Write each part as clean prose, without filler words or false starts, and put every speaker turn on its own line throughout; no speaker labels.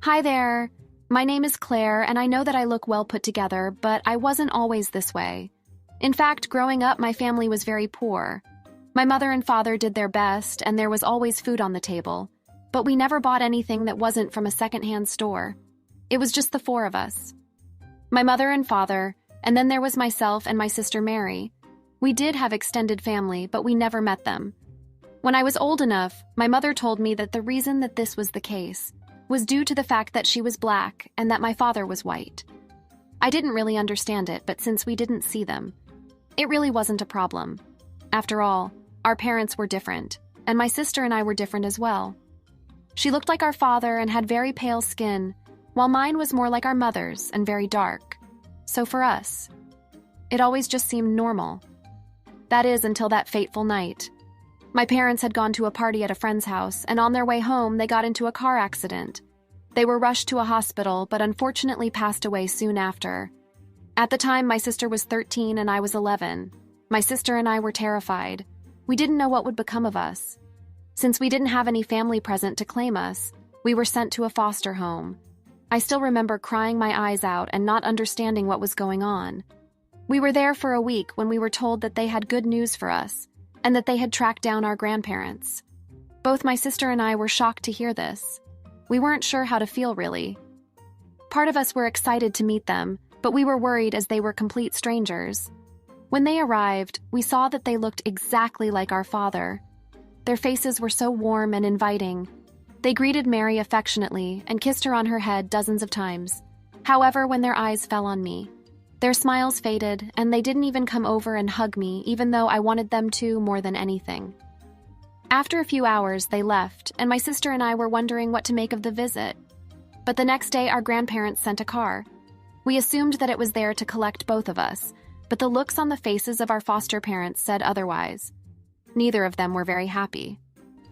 Hi there. My name is Claire, and I know that I look well put together, but I wasn't always this way. In fact, growing up, my family was very poor. My mother and father did their best, and there was always food on the table. But we never bought anything that wasn't from a secondhand store. It was just the four of us. My mother and father, and then there was myself and my sister Mary. We did have extended family, but we never met them. When I was old enough, my mother told me that the reason that this was the case was due to the fact that she was black and that my father was white. I didn't really understand it, but since we didn't see them, it really wasn't a problem. After all, our parents were different, and my sister and I were different as well. She looked like our father and had very pale skin, while mine was more like our mother's and very dark. So for us, it always just seemed normal. That is, until that fateful night. My parents had gone to a party at a friend's house, and on their way home, they got into a car accident. They were rushed to a hospital, but unfortunately passed away soon after. At the time, my sister was 13 and I was 11. My sister and I were terrified. We didn't know what would become of us. Since we didn't have any family present to claim us, we were sent to a foster home. I still remember crying my eyes out and not understanding what was going on. We were there for a week when we were told that they had good news for us, and that they had tracked down our grandparents. Both my sister and I were shocked to hear this. We weren't sure how to feel, really. Part of us were excited to meet them, but we were worried as they were complete strangers. When they arrived, we saw that they looked exactly like our father. Their faces were so warm and inviting. They greeted Mary affectionately and kissed her on her head dozens of times. However, when their eyes fell on me, their smiles faded, and they didn't even come over and hug me, even though I wanted them to more than anything. After a few hours, they left, and my sister and I were wondering what to make of the visit. But the next day, our grandparents sent a car. We assumed that it was there to collect both of us, but the looks on the faces of our foster parents said otherwise. Neither of them were very happy.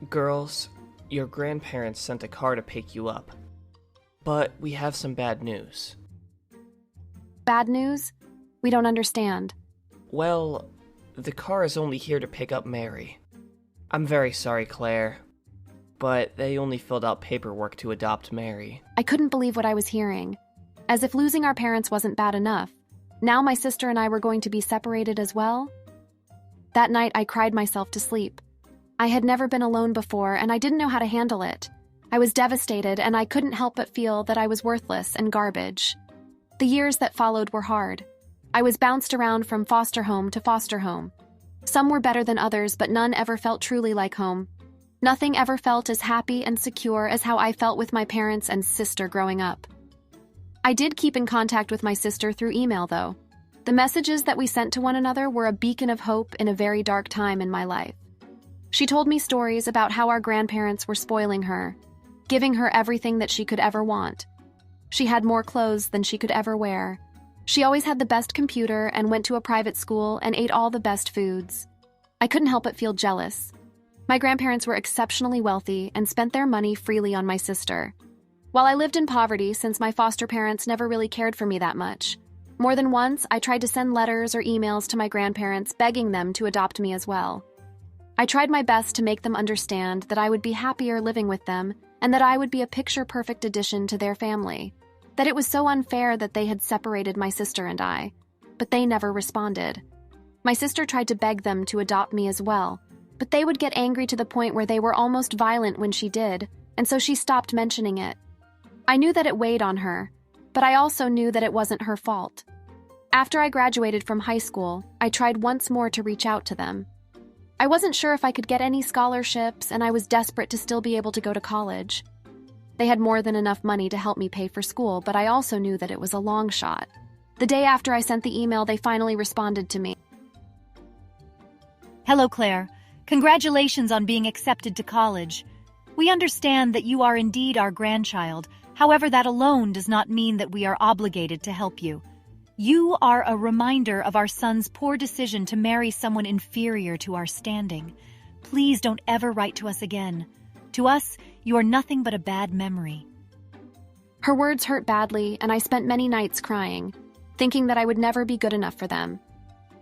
Girls, your grandparents sent a car to pick you up. But we have some bad news.
Bad news? We don't understand.
Well, the car is only here to pick up Mary. I'm very sorry, Claire, but they only filled out paperwork to adopt Mary.
I couldn't believe what I was hearing. As if losing our parents wasn't bad enough. Now my sister and I were going to be separated as well? That night, I cried myself to sleep. I had never been alone before, and I didn't know how to handle it. I was devastated, and I couldn't help but feel that I was worthless and garbage. The years that followed were hard. I was bounced around from foster home to foster home. Some were better than others, but none ever felt truly like home. Nothing ever felt as happy and secure as how I felt with my parents and sister growing up. I did keep in contact with my sister through email, though. The messages that we sent to one another were a beacon of hope in a very dark time in my life. She told me stories about how our grandparents were spoiling her, giving her everything that she could ever want. She had more clothes than she could ever wear. She always had the best computer and went to a private school and ate all the best foods. I couldn't help but feel jealous. My grandparents were exceptionally wealthy and spent their money freely on my sister. While I lived in poverty since my foster parents never really cared for me that much, more than once I tried to send letters or emails to my grandparents begging them to adopt me as well. I tried my best to make them understand that I would be happier living with them and that I would be a picture-perfect addition to their family, that it was so unfair that they had separated my sister and I, but they never responded. My sister tried to beg them to adopt me as well, but they would get angry to the point where they were almost violent when she did, and so she stopped mentioning it. I knew that it weighed on her, but I also knew that it wasn't her fault. After I graduated from high school, I tried once more to reach out to them. I wasn't sure if I could get any scholarships, and I was desperate to still be able to go to college. They had more than enough money to help me pay for school, but I also knew that it was a long shot. The day after I sent the email, they finally responded to me.
Hello, Claire. Congratulations on being accepted to college. We understand that you are indeed our grandchild. However, that alone does not mean that we are obligated to help you. You are a reminder of our son's poor decision to marry someone inferior to our standing. Please don't ever write to us again. To us, you are nothing but a bad memory.
Her words hurt badly, and I spent many nights crying, thinking that I would never be good enough for them.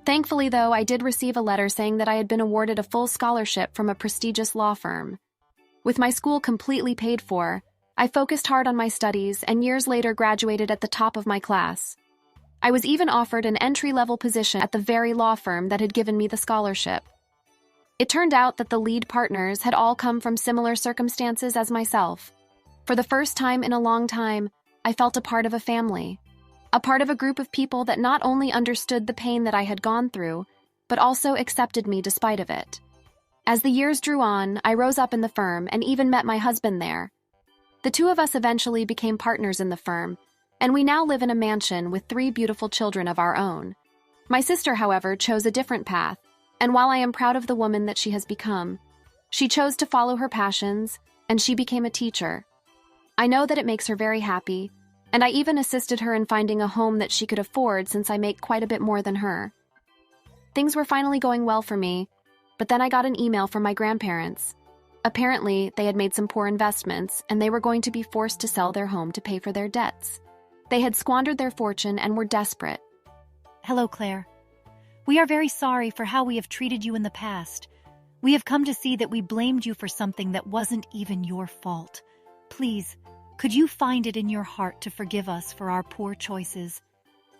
Thankfully, though, I did receive a letter saying that I had been awarded a full scholarship from a prestigious law firm. With my school completely paid for, I focused hard on my studies and years later graduated at the top of my class. I was even offered an entry-level position at the very law firm that had given me the scholarship. It turned out that the lead partners had all come from similar circumstances as myself. For the first time in a long time, I felt a part of a family, a part of a group of people that not only understood the pain that I had gone through, but also accepted me despite of it. As the years drew on, I rose up in the firm and even met my husband there. The two of us eventually became partners in the firm, and we now live in a mansion with 3 beautiful children of our own. My sister, however, chose a different path, and while I am proud of the woman that she has become, she chose to follow her passions, and she became a teacher. I know that it makes her very happy, and I even assisted her in finding a home that she could afford since I make quite a bit more than her. Things were finally going well for me, but then I got an email from my grandparents. Apparently, they had made some poor investments, and they were going to be forced to sell their home to pay for their debts. They had squandered their fortune and were desperate.
Hello, Claire. We are very sorry for how we have treated you in the past. We have come to see that we blamed you for something that wasn't even your fault. Please, could you find it in your heart to forgive us for our poor choices?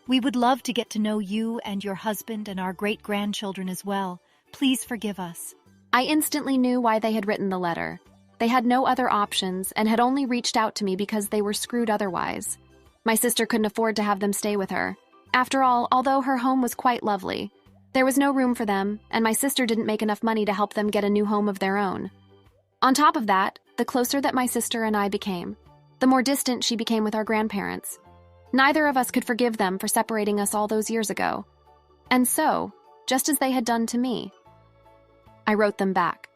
We would love to get to know you and your husband and our great-grandchildren as well. Please forgive us.
I instantly knew why they had written the letter. They had no other options and had only reached out to me because they were screwed otherwise. My sister couldn't afford to have them stay with her. After all, although her home was quite lovely, there was no room for them, and my sister didn't make enough money to help them get a new home of their own. On top of that, the closer that my sister and I became, the more distant she became with our grandparents. Neither of us could forgive them for separating us all those years ago. And so, just as they had done to me, I wrote them back.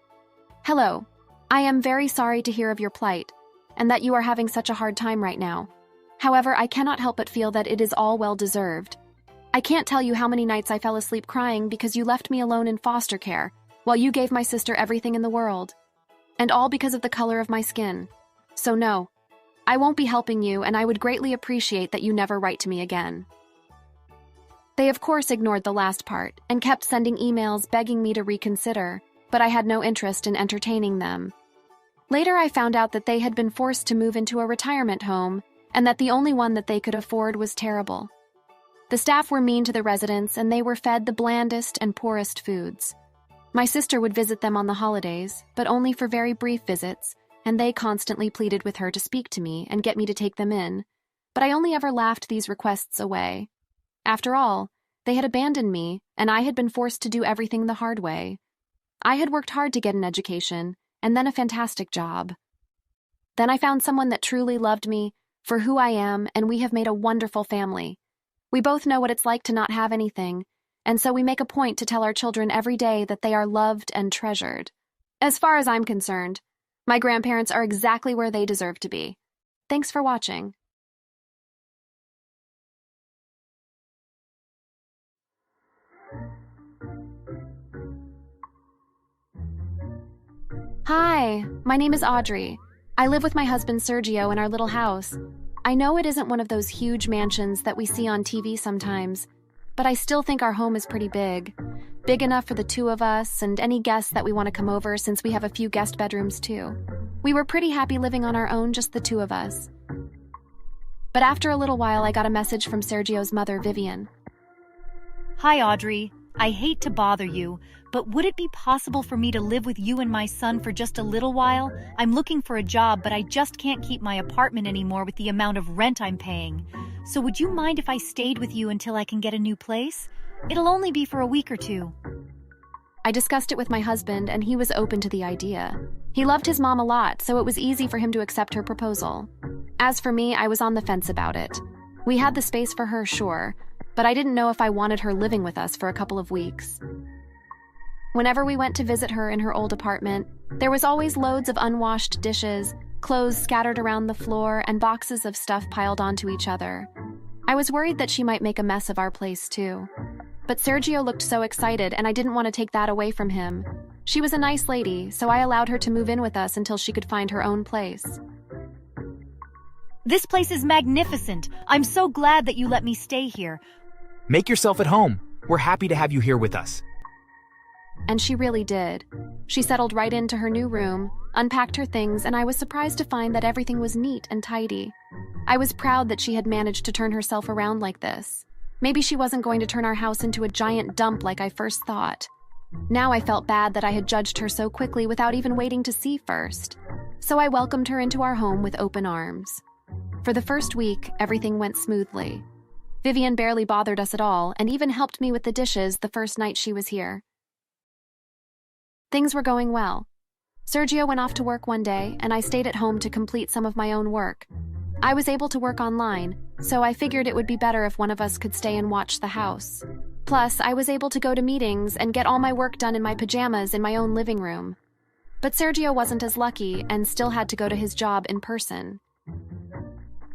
Hello, I am very sorry to hear of your plight, and that you are having such a hard time right now. However, I cannot help but feel that it is all well-deserved. I can't tell you how many nights I fell asleep crying because you left me alone in foster care, while you gave my sister everything in the world. And all because of the color of my skin. So no, I won't be helping you, and I would greatly appreciate that you never write to me again. They of course ignored the last part, and kept sending emails begging me to reconsider, but I had no interest in entertaining them. Later I found out that they had been forced to move into a retirement home, and that the only one that they could afford was terrible. The staff were mean to the residents, and they were fed the blandest and poorest foods. My sister would visit them on the holidays, but only for very brief visits, and they constantly pleaded with her to speak to me and get me to take them in, but I only ever laughed these requests away. After all, they had abandoned me, and I had been forced to do everything the hard way. I had worked hard to get an education, and then a fantastic job. Then I found someone that truly loved me for who I am, and we have made a wonderful family. We both know what it's like to not have anything, and so we make a point to tell our children every day that they are loved and treasured. As far as I'm concerned, my grandparents are exactly where they deserve to be. Thanks for watching. Hi, my name is Audrey. I live with my husband Sergio in our little house. I know it isn't one of those huge mansions that we see on TV sometimes, but I still think our home is pretty big. Big enough for the two of us and any guests that we want to come over, since we have a few guest bedrooms too. We were pretty happy living on our own, just the two of us. But after a little while, I got a message from Sergio's mother, Vivian.
Hi, Audrey. I hate to bother you, but would it be possible for me to live with you and my son for just a little while? I'm looking for a job, but I just can't keep my apartment anymore with the amount of rent I'm paying. So would you mind if I stayed with you until I can get a new place? It'll only be for a week or 2.
I discussed it with my husband, and he was open to the idea. He loved his mom a lot, so it was easy for him to accept her proposal. As for me, I was on the fence about it. We had the space for her, sure, but I didn't know if I wanted her living with us for a couple of weeks. Whenever we went to visit her in her old apartment, there was always loads of unwashed dishes, clothes scattered around the floor, and boxes of stuff piled onto each other. I was worried that she might make a mess of our place too. But Sergio looked so excited, and I didn't want to take that away from him. She was a nice lady, so I allowed her to move in with us until she could find her own place.
This place is magnificent. I'm so glad that you let me stay here.
Make yourself at home. We're happy to have you here with us.
And she really did. She settled right into her new room, unpacked her things, and I was surprised to find that everything was neat and tidy. I was proud that she had managed to turn herself around like this. Maybe she wasn't going to turn our house into a giant dump like I first thought. Now I felt bad that I had judged her so quickly without even waiting to see first. So I welcomed her into our home with open arms. For the first week, everything went smoothly. Vivian barely bothered us at all and even helped me with the dishes the first night she was here. Things were going well. Sergio went off to work one day, and I stayed at home to complete some of my own work. I was able to work online, so I figured it would be better if one of us could stay and watch the house. Plus, I was able to go to meetings and get all my work done in my pajamas in my own living room. But Sergio wasn't as lucky and still had to go to his job in person.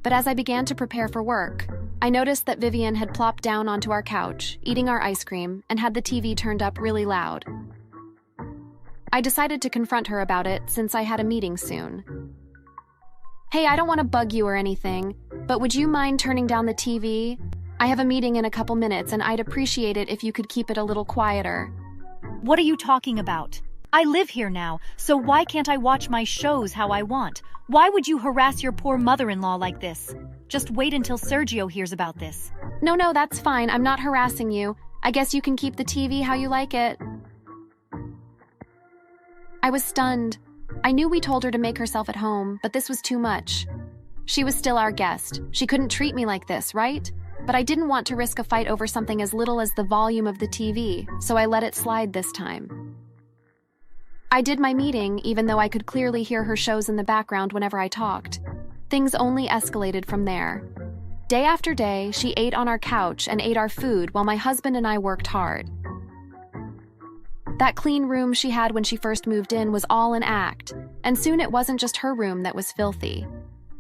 But as I began to prepare for work, I noticed that Vivian had plopped down onto our couch, eating our ice cream, and had the TV turned up really loud. I decided to confront her about it since I had a meeting soon. Hey, I don't want to bug you or anything, but would you mind turning down the TV? I have a meeting in a couple minutes and I'd appreciate it if you could keep it a little quieter.
What are you talking about? I live here now, so why can't I watch my shows how I want? Why would you harass your poor mother-in-law like this? Just wait until Sergio hears about this.
No, that's fine. I'm not harassing you. I guess you can keep the TV how you like it. I was stunned. I knew we told her to make herself at home, but this was too much. She was still our guest. She couldn't treat me like this, right? But I didn't want to risk a fight over something as little as the volume of the TV, so I let it slide this time. I did my meeting, even though I could clearly hear her shows in the background whenever I talked. Things only escalated from there. Day after day, she ate on our couch and ate our food while my husband and I worked hard. That clean room she had when she first moved in was all an act, and soon it wasn't just her room that was filthy.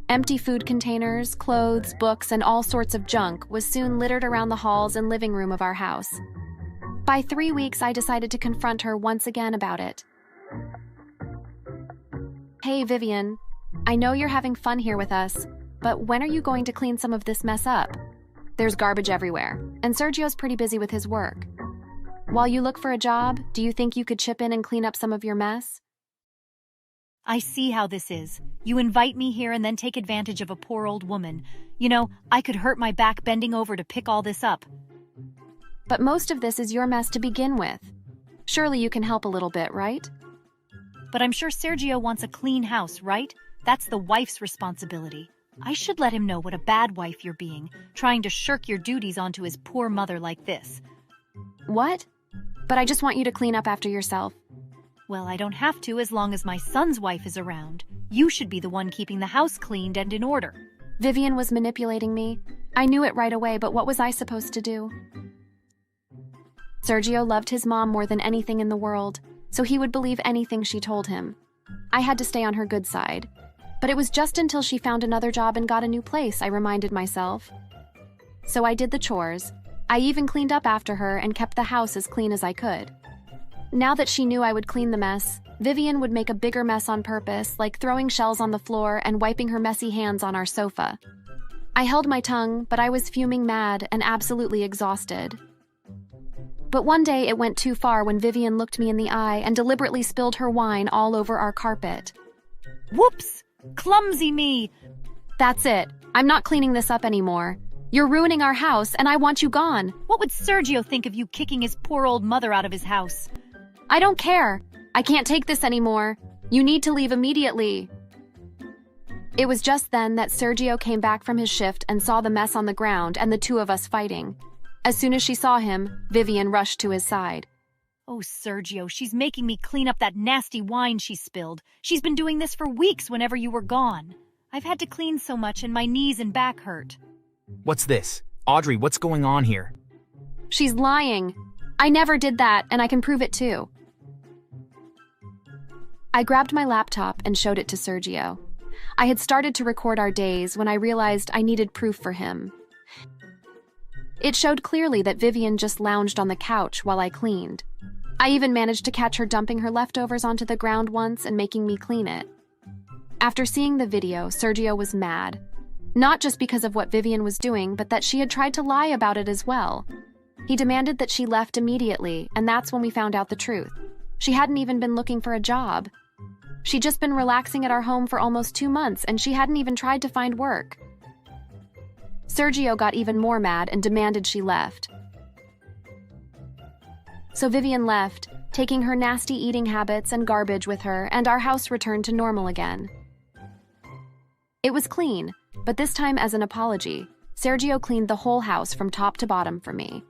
Empty food containers, clothes, books, and all sorts of junk was soon littered around the halls and living room of our house. By 3 weeks, I decided to confront her once again about it. Hey, Vivian, I know you're having fun here with us, but when are you going to clean some of this mess up? There's garbage everywhere, and Sergio's pretty busy with his work. While you look for a job, do you think you could chip in and clean up some of your mess?
I see how this is. You invite me here and then take advantage of a poor old woman. You know, I could hurt my back bending over to pick all this up.
But most of this is your mess to begin with. Surely you can help a little bit, right?
But I'm sure Sergio wants a clean house, right? That's the wife's responsibility. I should let him know what a bad wife you're being, trying to shirk your duties onto his poor mother like this.
What? But I just want you to clean up after yourself.
Well, I don't have to as long as my son's wife is around. You should be the one keeping the house cleaned and in order.
Vivian was manipulating me. I knew it right away, but what was I supposed to do? Sergio loved his mom more than anything in the world, so he would believe anything she told him. I had to stay on her good side. But it was just until she found another job and got a new place, I reminded myself. So I did the chores. I even cleaned up after her and kept the house as clean as I could. Now that she knew I would clean the mess, Vivian would make a bigger mess on purpose, like throwing shells on the floor and wiping her messy hands on our sofa. I held my tongue, but I was fuming mad and absolutely exhausted. But one day it went too far when Vivian looked me in the eye and deliberately spilled her wine all over our carpet.
Whoops! Clumsy me!
That's it. I'm not cleaning this up anymore. You're ruining our house, and I want you gone.
What would Sergio think of you kicking his poor old mother out of his house?
I don't care. I can't take this anymore. You need to leave immediately. It was just then that Sergio came back from his shift and saw the mess on the ground and the two of us fighting. As soon as she saw him, Vivian rushed to his side.
Oh, Sergio, she's making me clean up that nasty wine she spilled. She's been doing this for weeks whenever you were gone. I've had to clean so much and my knees and back hurt.
What's this? Audrey, what's going on here?
She's lying. I never did that, and I can prove it too. I grabbed my laptop and showed it to Sergio. I had started to record our days when I realized I needed proof for him. It showed clearly that Vivian just lounged on the couch while I cleaned. I even managed to catch her dumping her leftovers onto the ground once and making me clean it. After seeing the video, Sergio was mad. Not just because of what Vivian was doing, but that she had tried to lie about it as well. He demanded that she left immediately, and that's when we found out the truth. She hadn't even been looking for a job. She'd just been relaxing at our home for almost 2 months, and she hadn't even tried to find work. Sergio got even more mad and demanded she left. So Vivian left, taking her nasty eating habits and garbage with her, and our house returned to normal again. It was clean, but this time as an apology, Sergio cleaned the whole house from top to bottom for me.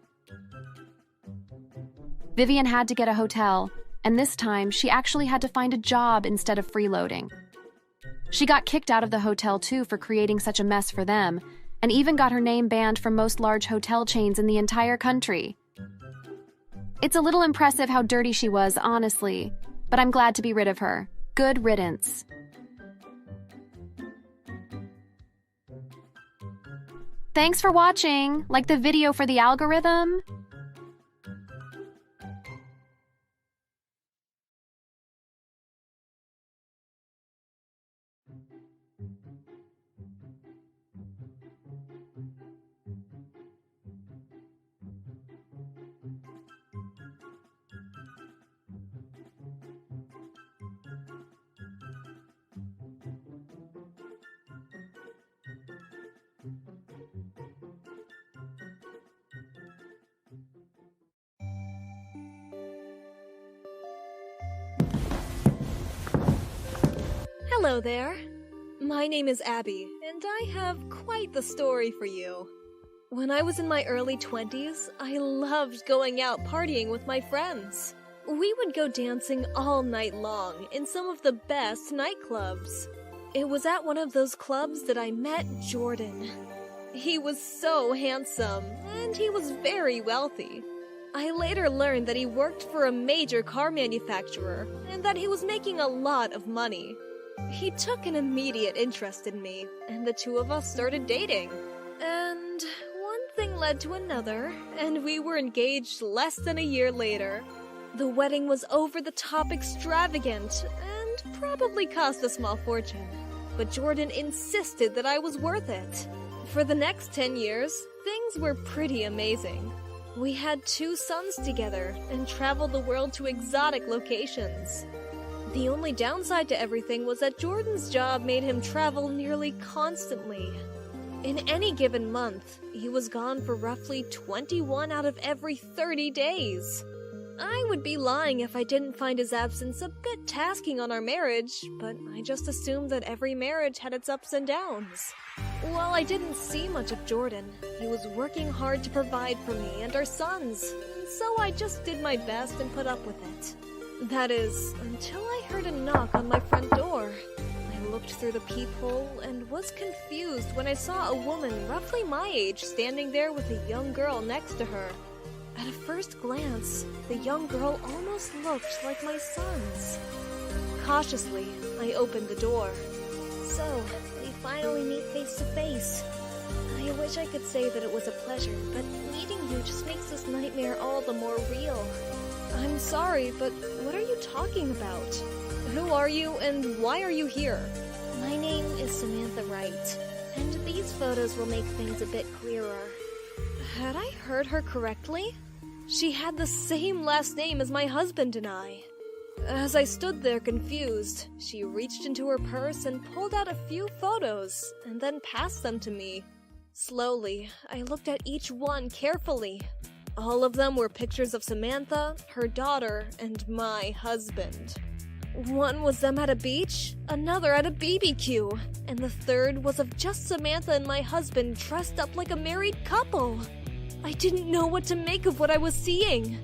Vivian had to get a hotel, and this time she actually had to find a job instead of freeloading. She got kicked out of the hotel too for creating such a mess for them, and even got her name banned from most large hotel chains in the entire country. It's a little impressive how dirty she was, honestly, but I'm glad to be rid of her. Good riddance. Thanks for watching! Like the video for the algorithm?
Hello there. My name is Abby, and I have quite the story for you. When I was in my early 20s, I loved going out partying with my friends. We would go dancing all night long in some of the best nightclubs. It was at one of those clubs that I met Jordan. He was so handsome, and he was very wealthy. I later learned that he worked for a major car manufacturer, and that he was making a lot of money. He took an immediate interest in me, and the two of us started dating. And one thing led to another, and we were engaged less than a year later. The wedding was over-the-top extravagant, and probably cost a small fortune. But Jordan insisted that I was worth it. For the next 10 years, things were pretty amazing. We had 2 sons together, and traveled the world to exotic locations. The only downside to everything was that Jordan's job made him travel nearly constantly. In any given month, he was gone for roughly 21 out of every 30 days. I would be lying if I didn't find his absence a bit tasking on our marriage, but I just assumed that every marriage had its ups and downs. While I didn't see much of Jordan, he was working hard to provide for me and our sons, so I just did my best and put up with it. That is, until I heard a knock on my front door. I looked through the peephole and was confused when I saw a woman roughly my age standing there with a young girl next to her. At a first glance, the young girl almost looked like my sons. Cautiously, I opened the door. So, we finally meet face to face. I wish I could say that it was a pleasure, but meeting you just makes this nightmare all the more real. I'm sorry, but what are you talking about? Who are you, and why are you here? My name is Samantha Wright, and these photos will make things a bit clearer. Had I heard her correctly? She had the same last name as my husband and I. As I stood there confused, she reached into her purse and pulled out a few photos, and then passed them to me. Slowly, I looked at each one carefully. All of them were pictures of Samantha, her daughter, and my husband. One was them at a beach, another at a BBQ, and the third was of just Samantha and my husband dressed up like a married couple. I didn't know what to make of what I was seeing.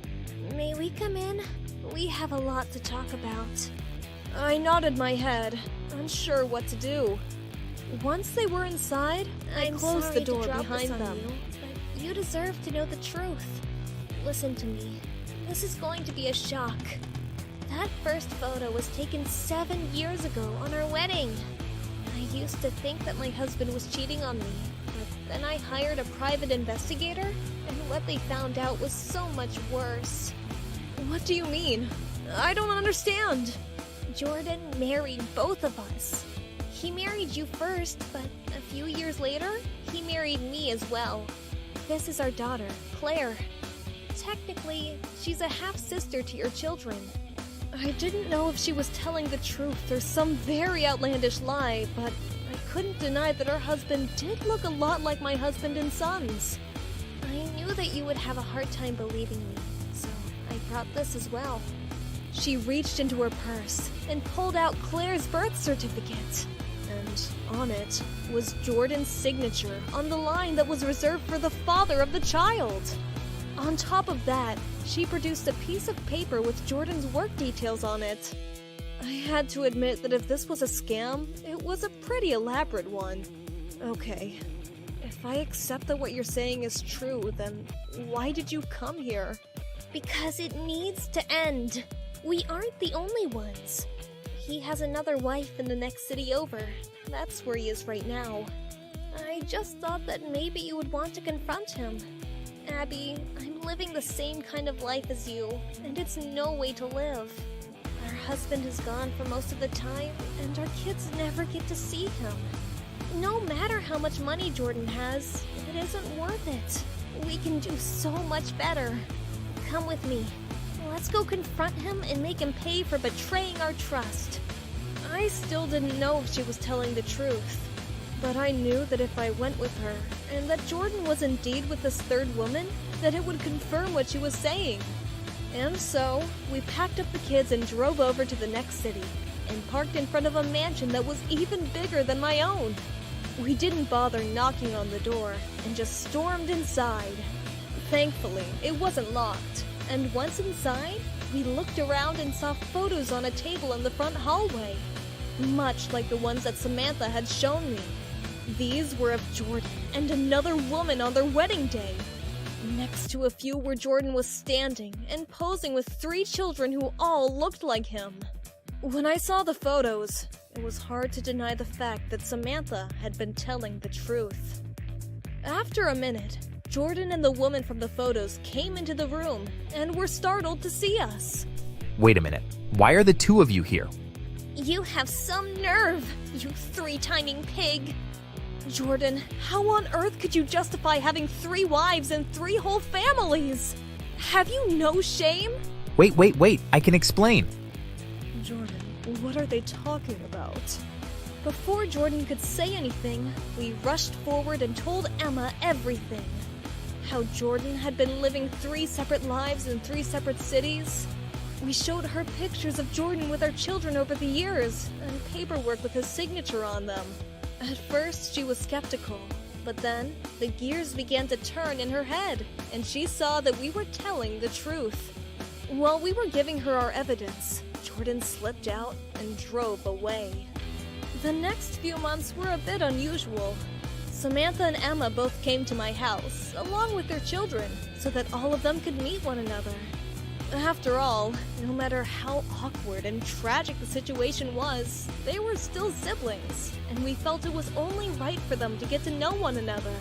May we come in? We have a lot to talk about. I nodded my head, unsure what to do. Once they were inside, I closed the door behind them. You deserve to know the truth. Listen to me. This is going to be a shock. That first photo was taken 7 years ago on our wedding. I used to think that my husband was cheating on me, but then I hired a private investigator, and what they found out was so much worse. What do you mean? I don't understand. Jordan married both of us. He married you first, but a few years later, he married me as well. This is our daughter, Claire. technically, she's a half-sister to your children. I didn't know if she was telling the truth or some very outlandish lie, but I couldn't deny that her husband did look a lot like my husband and sons. I knew that you would have a hard time believing me, so I brought this as well. She reached into her purse and pulled out Claire's birth certificate. And on it was Jordan's signature on the line that was reserved for the father of the child. On top of that, she produced a piece of paper with Jordan's work details on it. I had to admit that if this was a scam, it was a pretty elaborate one. Okay, if I accept that what you're saying is true, then why did you come here?
Because it needs to end. We aren't the only ones. He has another wife in the next city over. That's where he is right now. I just thought that maybe you would want to confront him. Abby, I'm living the same kind of life as you, and it's no way to live. Our husband is gone for most of the time, and our kids never get to see him. No matter how much money Jordan has, it isn't worth it. We can do so much better. Come with me. Let's go confront him and make him pay for betraying our trust.
I still didn't know if she was telling the truth, but I knew that if I went with her, and that Jordan was indeed with this third woman, that it would confirm what she was saying. And so, we packed up the kids and drove over to the next city, and parked in front of a mansion that was even bigger than my own. We didn't bother knocking on the door, and just stormed inside. Thankfully, it wasn't locked, and once inside, we looked around and saw photos on a table in the front hallway, much like the ones that Samantha had shown me. These were of Jordan and another woman on their wedding day, next to a few where Jordan was standing and posing with 3 children who all looked like him. When I saw the photos, it was hard to deny the fact that Samantha had been telling the truth. After a minute, Jordan and the woman from the photos came into the room and were startled to see us.
Wait a minute. Why are the two of you here?
You have some nerve, you 3-timing pig.
Jordan, how on earth could you justify having 3 wives and 3 whole families? Have you no shame?
Wait. I can explain.
Jordan, what are they talking about? Before Jordan could say anything, we rushed forward and told Emma everything. How Jordan had been living 3 separate lives in 3 separate cities. We showed her pictures of Jordan with our children over the years, and paperwork with his signature on them. At first, she was skeptical, but then the gears began to turn in her head, and she saw that we were telling the truth. While we were giving her our evidence, Jordan slipped out and drove away. The next few months were a bit unusual. Samantha and Emma both came to my house, along with their children, so that all of them could meet one another. After all, no matter how awkward and tragic the situation was, they were still siblings, and we felt it was only right for them to get to know one another.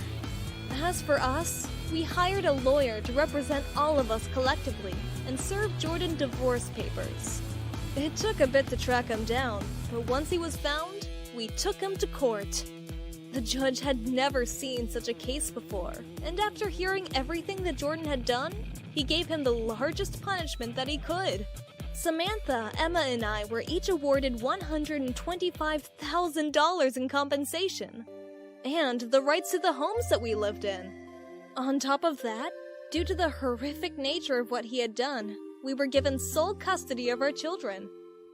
As for us, we hired a lawyer to represent all of us collectively and serve Jordan divorce papers. It took a bit to track him down, but once he was found, we took him to court. The judge had never seen such a case before, and after hearing everything that Jordan had done, he gave him the largest punishment that he could. Samantha, Emma, and I were each awarded $125,000 in compensation, and the rights to the homes that we lived in. On top of that, due to the horrific nature of what he had done, we were given sole custody of our children.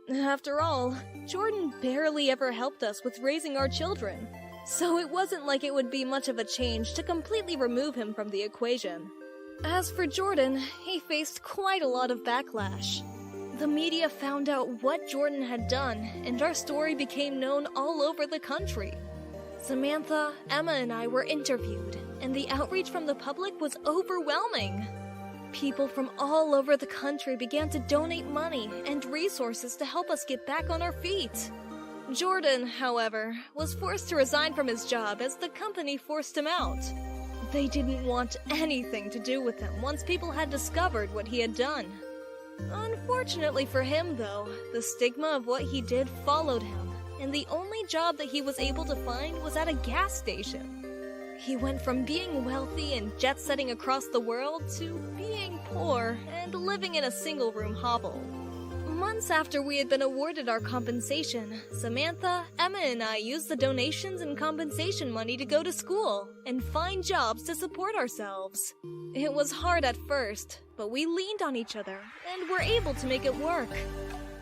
After all, Jordan barely ever helped us with raising our children, so it wasn't like it would be much of a change to completely remove him from the equation. As for Jordan, he faced quite a lot of backlash. The media found out what Jordan had done, and our story became known all over the country. Samantha, Emma, and I were interviewed, and the outreach from the public was overwhelming. People from all over the country began to donate money and resources to help us get back on our feet. Jordan, however, was forced to resign from his job as the company forced him out. They didn't want anything to do with him once people had discovered what he had done. Unfortunately for him, though, the stigma of what he did followed him, and the only job that he was able to find was at a gas station. He went from being wealthy and jet-setting across the world to being poor and living in a single-room hovel. Months after we had been awarded our compensation, Samantha, Emma, and I used the donations and compensation money to go to school and find jobs to support ourselves. It was hard at first, but we leaned on each other and were able to make it work.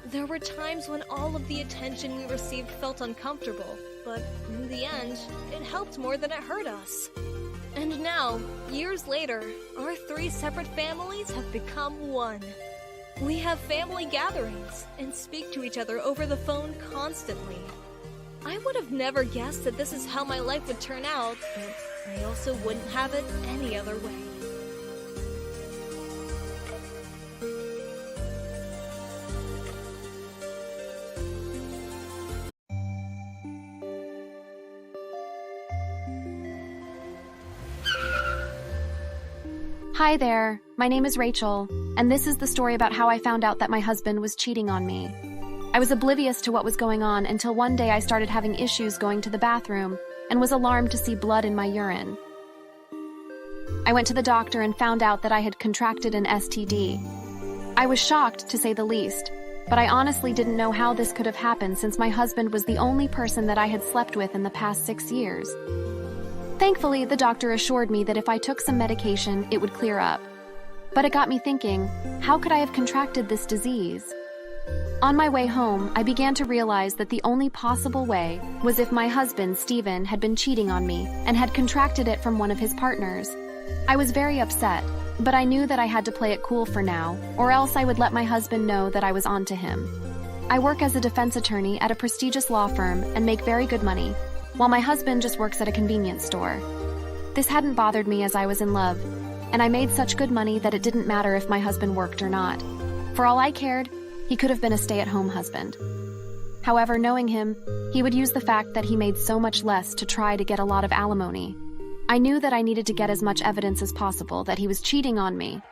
There were times when all of the attention we received felt uncomfortable, but in the end, it helped more than it hurt us. And now, years later, our 3 separate families have become one. We have family gatherings and speak to each other over the phone constantly. I would have never guessed that this is how my life would turn out, but I also wouldn't have it any other way.
Hi there, my name is Rachel, and this is the story about how I found out that my husband was cheating on me. I was oblivious to what was going on until one day I started having issues going to the bathroom and was alarmed to see blood in my urine. I went to the doctor and found out that I had contracted an STD. I was shocked, to say the least, but I honestly didn't know how this could have happened since my husband was the only person that I had slept with in the past 6 years. Thankfully, the doctor assured me that if I took some medication, it would clear up. But it got me thinking, how could I have contracted this disease? On my way home, I began to realize that the only possible way was if my husband, Steven, had been cheating on me and had contracted it from one of his partners. I was very upset, but I knew that I had to play it cool for now, or else I would let my husband know that I was onto him. I work as a defense attorney at a prestigious law firm and make very good money, while my husband just works at a convenience store. This hadn't bothered me as I was in love, and I made such good money that it didn't matter if my husband worked or not. For all I cared, he could have been a stay-at-home husband. However, knowing him, he would use the fact that he made so much less to try to get a lot of alimony. I knew that I needed to get as much evidence as possible that he was cheating on me.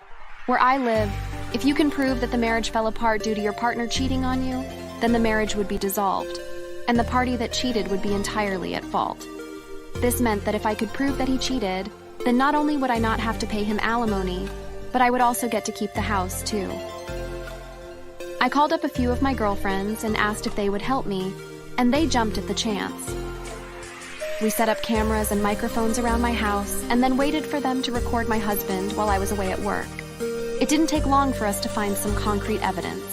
Where I live, if you can prove that the marriage fell apart due to your partner cheating on you, then the marriage would be dissolved, and the party that cheated would be entirely at fault. This meant that if I could prove that he cheated, then not only would I not have to pay him alimony, but I would also get to keep the house too. I called up a few of my girlfriends and asked if they would help me, and they jumped at the chance. We set up cameras and microphones around my house and then waited for them to record my husband while I was away at work. It didn't take long for us to find some concrete evidence.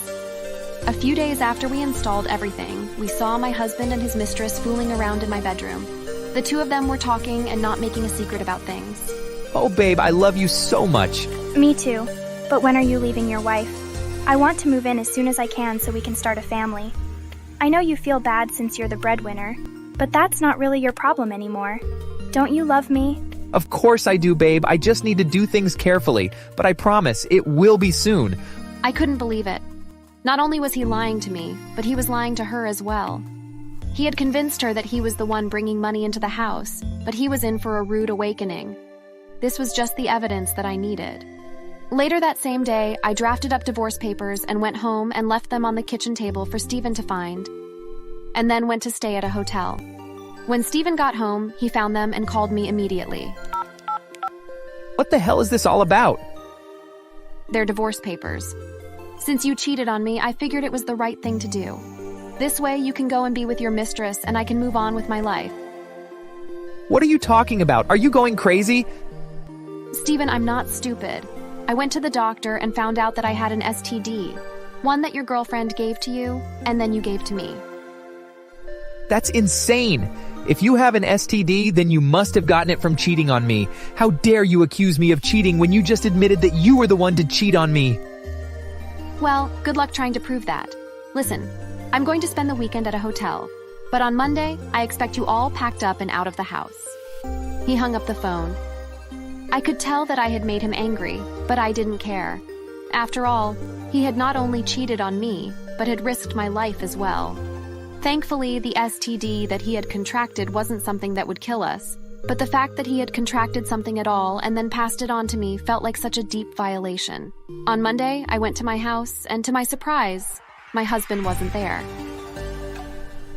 A few days after we installed everything, we saw my husband and his mistress fooling around in my bedroom. The two of them were talking and not making a secret about things.
Oh, babe, I love you so much.
Me too. But when are you leaving your wife? I want to move in as soon as I can so we can start a family. I know you feel bad since you're the breadwinner, but that's not really your problem anymore. Don't you love me?
Of course I do, babe. I just need to do things carefully, but I promise it will be soon.
I couldn't believe it. Not only was he lying to me, but he was lying to her as well. He had convinced her that he was the one bringing money into the house, but he was in for a rude awakening. This was just the evidence that I needed. Later that same day, I drafted up divorce papers and went home and left them on the kitchen table for Steven to find, and then went to stay at a hotel. When Steven got home, he found them and called me immediately.
What the hell is this all about?
They're divorce papers. Since you cheated on me, I figured it was the right thing to do. This way, you can go and be with your mistress, and I can move on with my life.
What are you talking about? Are you going crazy?
Steven, I'm not stupid. I went to the doctor and found out that I had an STD, one that your girlfriend gave to you, and then you gave to me.
That's insane. If you have an STD, then you must have gotten it from cheating on me. How dare you accuse me of cheating when you just admitted that you were the one to cheat on me?
Well, good luck trying to prove that. Listen, I'm going to spend the weekend at a hotel, but on Monday, I expect you all packed up and out of the house. He hung up the phone. I could tell that I had made him angry, but I didn't care. After all, he had not only cheated on me, but had risked my life as well. Thankfully, the STD that he had contracted wasn't something that would kill us, but the fact that he had contracted something at all and then passed it on to me felt like such a deep violation. On Monday, I went to my house, and to my surprise, my husband wasn't there.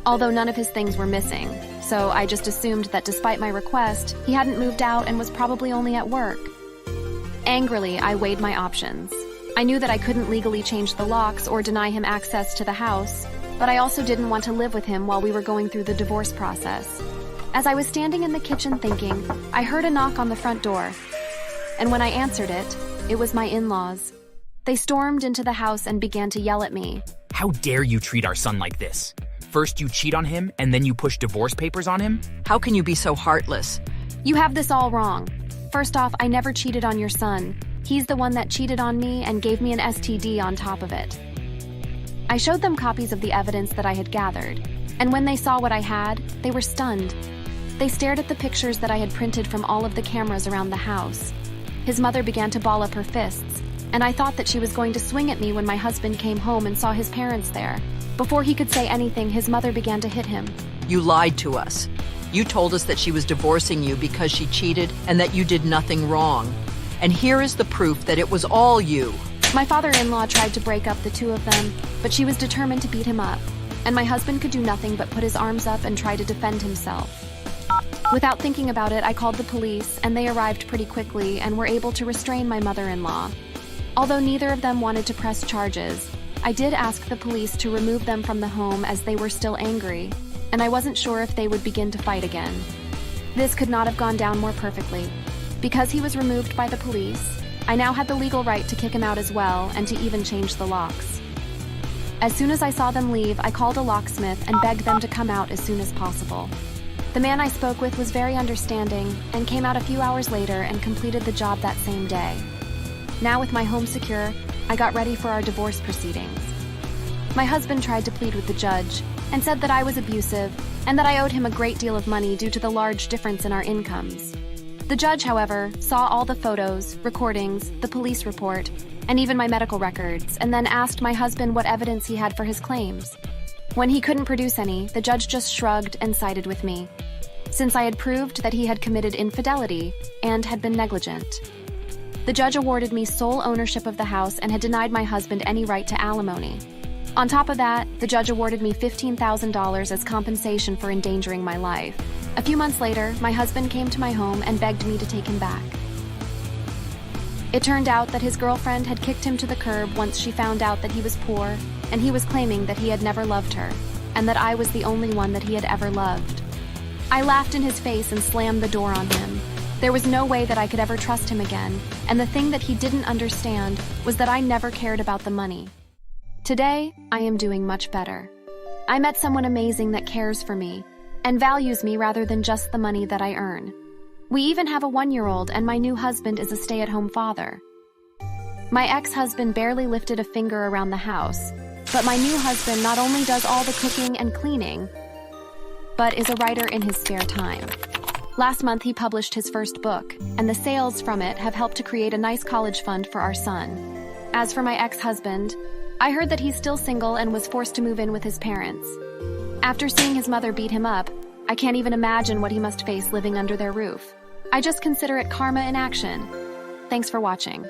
Although none of his things were missing, so I just assumed that despite my request, he hadn't moved out and was probably only at work. Angrily, I weighed my options. I knew that I couldn't legally change the locks or deny him access to the house, but I also didn't want to live with him while we were going through the divorce process. As I was standing in the kitchen thinking, I heard a knock on the front door. And when I answered it, it was my in-laws. They stormed into the house and began to yell at me.
How dare you treat our son like this? First you cheat on him, and then you push divorce papers on him?
How can you be so heartless?
You have this all wrong. First off, I never cheated on your son. He's the one that cheated on me and gave me an STD on top of it. I showed them copies of the evidence that I had gathered, and when they saw what I had, they were stunned. They stared at the pictures that I had printed from all of the cameras around the house. His mother began to ball up her fists, and I thought that she was going to swing at me when my husband came home and saw his parents there. Before he could say anything, his mother began to hit him.
You lied to us. You told us that she was divorcing you because she cheated and that you did nothing wrong. And here is the proof that it was all you.
My father-in-law tried to break up the two of them, but she was determined to beat him up, and my husband could do nothing but put his arms up and try to defend himself. Without thinking about it, I called the police, and they arrived pretty quickly and were able to restrain my mother-in-law. Although neither of them wanted to press charges, I did ask the police to remove them from the home as they were still angry, and I wasn't sure if they would begin to fight again. This could not have gone down more perfectly. Because he was removed by the police, I now had the legal right to kick him out as well and to even change the locks. As soon as I saw them leave, I called a locksmith and begged them to come out as soon as possible. The man I spoke with was very understanding and came out a few hours later and completed the job that same day. Now with my home secure, I got ready for our divorce proceedings. My husband tried to plead with the judge and said that I was abusive and that I owed him a great deal of money due to the large difference in our incomes. The judge, however, saw all the photos, recordings, the police report, and even my medical records, and then asked my husband what evidence he had for his claims. When he couldn't produce any, the judge just shrugged and sided with me, since I had proved that he had committed infidelity and had been negligent. The judge awarded me sole ownership of the house and had denied my husband any right to alimony. On top of that, the judge awarded me $15,000 as compensation for endangering my life. A few months later, my husband came to my home and begged me to take him back. It turned out that his girlfriend had kicked him to the curb once she found out that he was poor, and he was claiming that he had never loved her, and that I was the only one that he had ever loved. I laughed in his face and slammed the door on him. There was no way that I could ever trust him again, and the thing that he didn't understand was that I never cared about the money. Today, I am doing much better. I met someone amazing that cares for me and values me rather than just the money that I earn. We even have a 1-year-old, and my new husband is a stay-at-home father. My ex-husband barely lifted a finger around the house, but my new husband not only does all the cooking and cleaning, but is a writer in his spare time. Last month, he published his first book, and the sales from it have helped to create a nice college fund for our son. As for my ex-husband, I heard that he's still single and was forced to move in with his parents. After seeing his mother beat him up, I can't even imagine what he must face living under their roof. I just consider it karma in action. Thanks for watching.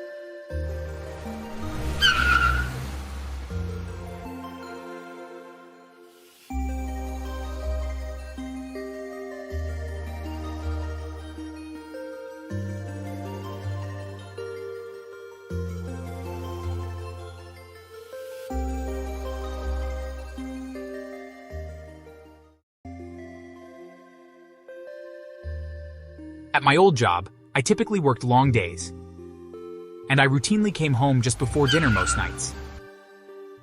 At my old job, I typically worked long days, and I routinely came home just before dinner most nights.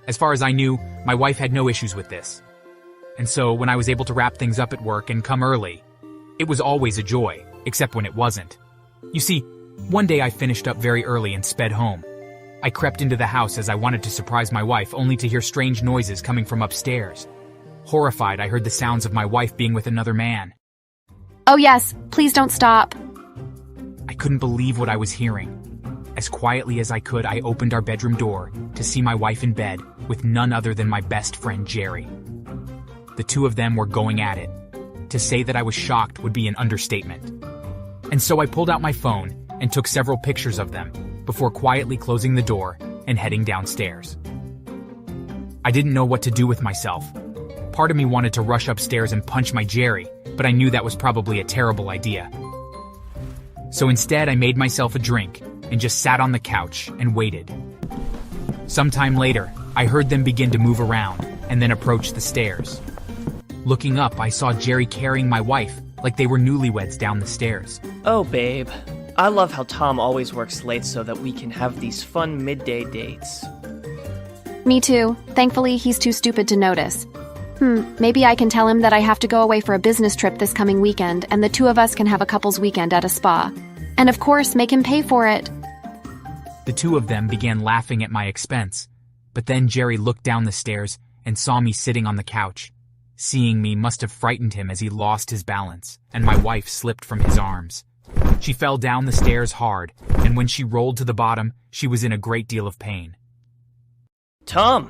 As far as I knew, my wife had no issues with this. And so when I was able to wrap things up at work and come early, it was always a joy, except when it wasn't. You see, one day I finished up very early and sped home. I crept into the house as I wanted to surprise my wife, only to hear strange noises coming from upstairs. Horrified, I heard the sounds of my wife being with another man.
Oh yes, please don't stop.
I couldn't believe what I was hearing. As quietly as I could, I opened our bedroom door to see my wife in bed with none other than my best friend Jerry. The two of them were going at it. To say that I was shocked would be an understatement. And so I pulled out my phone and took several pictures of them before quietly closing the door and heading downstairs. I didn't know what to do with myself. Part of me wanted to rush upstairs and punch my Jerry, but I knew that was probably a terrible idea. So instead, I made myself a drink and just sat on the couch and waited. Sometime later, I heard them begin to move around and then approach the stairs. Looking up, I saw Jerry carrying my wife like they were newlyweds down the stairs.
Oh, babe. I love how Tom always works late so that we can have these fun midday dates.
Me too. Thankfully, he's too stupid to notice. Maybe I can tell him that I have to go away for a business trip this coming weekend, and the two of us can have a couple's weekend at a spa. And of course, make him pay for it.
The two of them began laughing at my expense, but then Jerry looked down the stairs and saw me sitting on the couch. Seeing me must have frightened him as he lost his balance, and my wife slipped from his arms. She fell down the stairs hard, and when she rolled to the bottom, she was in a great deal of pain.
Tom,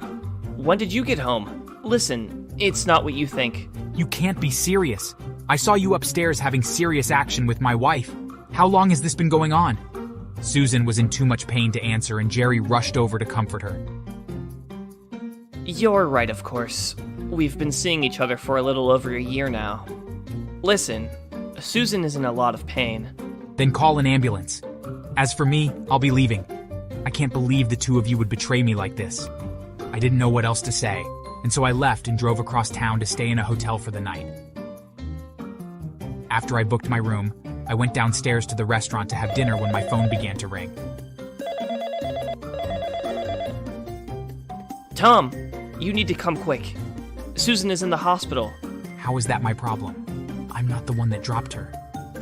when did you get home? Listen, it's not what you think.
You can't be serious. I saw you upstairs having serious action with my wife. How long has this been going on? Susan was in too much pain to answer, and Jerry rushed over to comfort her.
You're right, of course. We've been seeing each other for a little over a year now. Listen, Susan is in a lot of pain.
Then call an ambulance. As for me, I'll be leaving. I can't believe the two of you would betray me like this. I didn't know what else to say, and so I left and drove across town to stay in a hotel for the night. After I booked my room, I went downstairs to the restaurant to have dinner when my phone began to ring.
Tom, you need to come quick. Susan is in the hospital.
How is that my problem? I'm not the one that dropped her.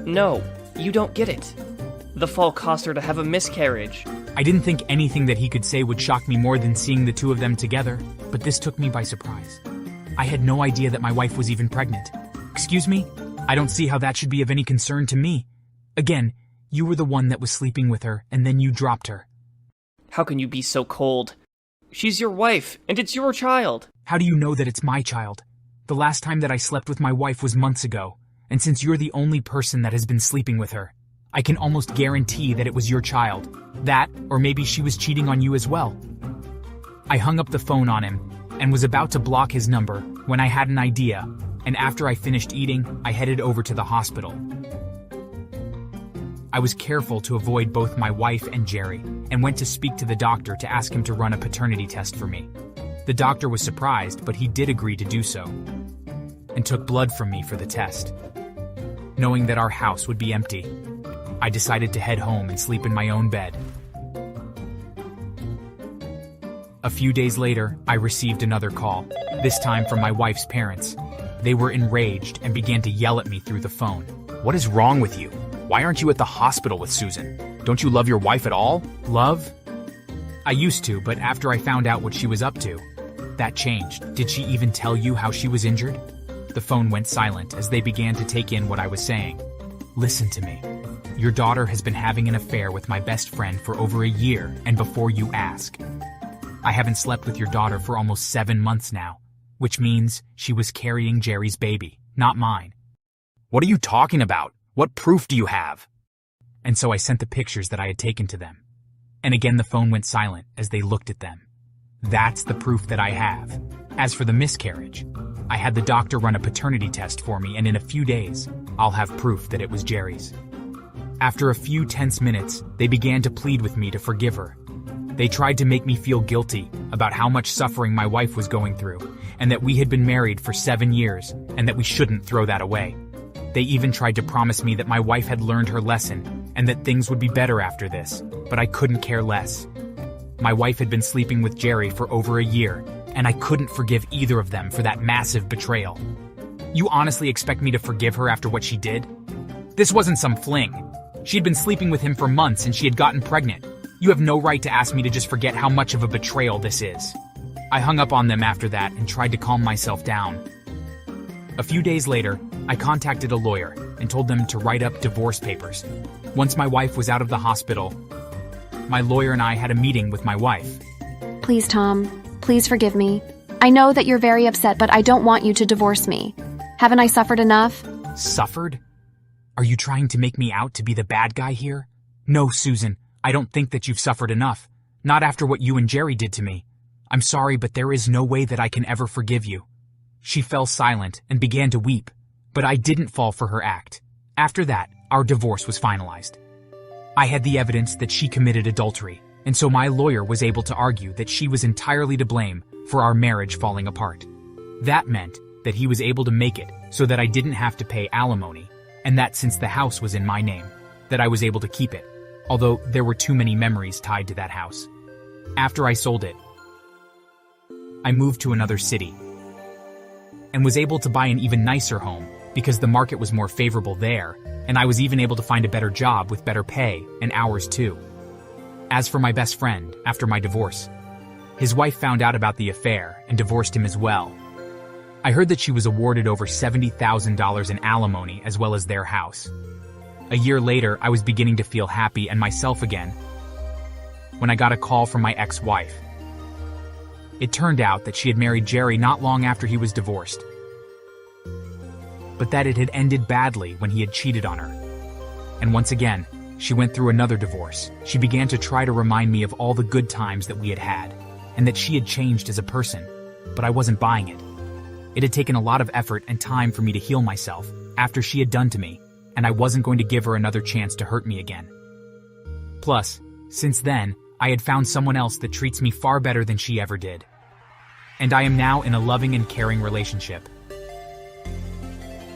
No, you don't get it. The fall caused her to have a miscarriage.
I didn't think anything that he could say would shock me more than seeing the two of them together, but this took me by surprise. I had no idea that my wife was even pregnant. Excuse me? I don't see how that should be of any concern to me. Again, you were the one that was sleeping with her, and then you dropped her.
How can you be so cold? She's your wife, and it's your child.
How do you know that it's my child? The last time that I slept with my wife was months ago, and since you're the only person that has been sleeping with her, I can almost guarantee that it was your child. That, or maybe she was cheating on you as well. I hung up the phone on him, and was about to block his number when I had an idea, and after I finished eating, I headed over to the hospital. I was careful to avoid both my wife and Jerry, and went to speak to the doctor to ask him to run a paternity test for me. The doctor was surprised, but he did agree to do so, and took blood from me for the test. Knowing that our house would be empty, I decided to head home and sleep in my own bed. A few days later, I received another call, this time from my wife's parents. They were enraged and began to yell at me through the phone.
What is wrong with you? Why aren't you at the hospital with Susan? Don't you love your wife at all?
Love? I used to, but after I found out what she was up to, that changed. Did she even tell you how she was injured? The phone went silent as they began to take in what I was saying. Listen to me. Your daughter has been having an affair with my best friend for over a year, and before you ask, I haven't slept with your daughter for almost 7 months now, which means she was carrying Jerry's baby, not mine.
What are you talking about? What proof do you have?
And so I sent the pictures that I had taken to them. And again the phone went silent as they looked at them. That's the proof that I have. As for the miscarriage, I had the doctor run a paternity test for me, and in a few days, I'll have proof that it was Jerry's. After a few tense minutes, they began to plead with me to forgive her. They tried to make me feel guilty about how much suffering my wife was going through, and that we had been married for 7 years, and that we shouldn't throw that away. They even tried to promise me that my wife had learned her lesson, and that things would be better after this, but I couldn't care less. My wife had been sleeping with Jerry for over a year, and I couldn't forgive either of them for that massive betrayal. You honestly expect me to forgive her after what she did? This wasn't some fling. She'd been sleeping with him for months and she had gotten pregnant. You have no right to ask me to just forget how much of a betrayal this is. I hung up on them after that and tried to calm myself down. A few days later, I contacted a lawyer and told them to write up divorce papers. Once my wife was out of the hospital, my lawyer and I had a meeting with my wife.
Please, Tom, please forgive me. I know that you're very upset, but I don't want you to divorce me. Haven't I suffered enough?
Suffered? Are you trying to make me out to be the bad guy here? No, Susan, I don't think that you've suffered enough. Not after what you and Jerry did to me. I'm sorry, but there is no way that I can ever forgive you. She fell silent and began to weep. But I didn't fall for her act. After that, our divorce was finalized. I had the evidence that she committed adultery, and so my lawyer was able to argue that she was entirely to blame for our marriage falling apart. That meant that he was able to make it so that I didn't have to pay alimony, and that since the house was in my name, that I was able to keep it, although there were too many memories tied to that house. After I sold it, I moved to another city and was able to buy an even nicer home because the market was more favorable there, and I was even able to find a better job with better pay and hours too. As for my best friend, after my divorce, his wife found out about the affair and divorced him as well. I heard that she was awarded over $70,000 in alimony as well as their house. A year later, I was beginning to feel happy and myself again when I got a call from my ex-wife. It turned out that she had married Jerry not long after he was divorced, but that it had ended badly when he had cheated on her. And once again, she went through another divorce. She began to try to remind me of all the good times that we had had, and that she had changed as a person, but I wasn't buying it. It had taken a lot of effort and time for me to heal myself after she had done to me, and I wasn't going to give her another chance to hurt me again. Plus, since then, I had found someone else that treats me far better than she ever did. And I am now in a loving and caring relationship.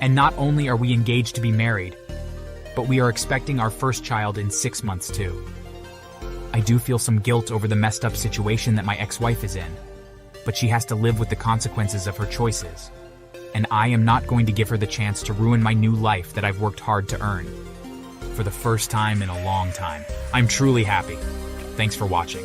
And not only are we engaged to be married, but we are expecting our first child in 6 months too. I do feel some guilt over the messed up situation that my ex-wife is in, but she has to live with the consequences of her choices. And I am not going to give her the chance to ruin my new life that I've worked hard to earn. For the first time in a long time, I'm truly happy. Thanks for watching.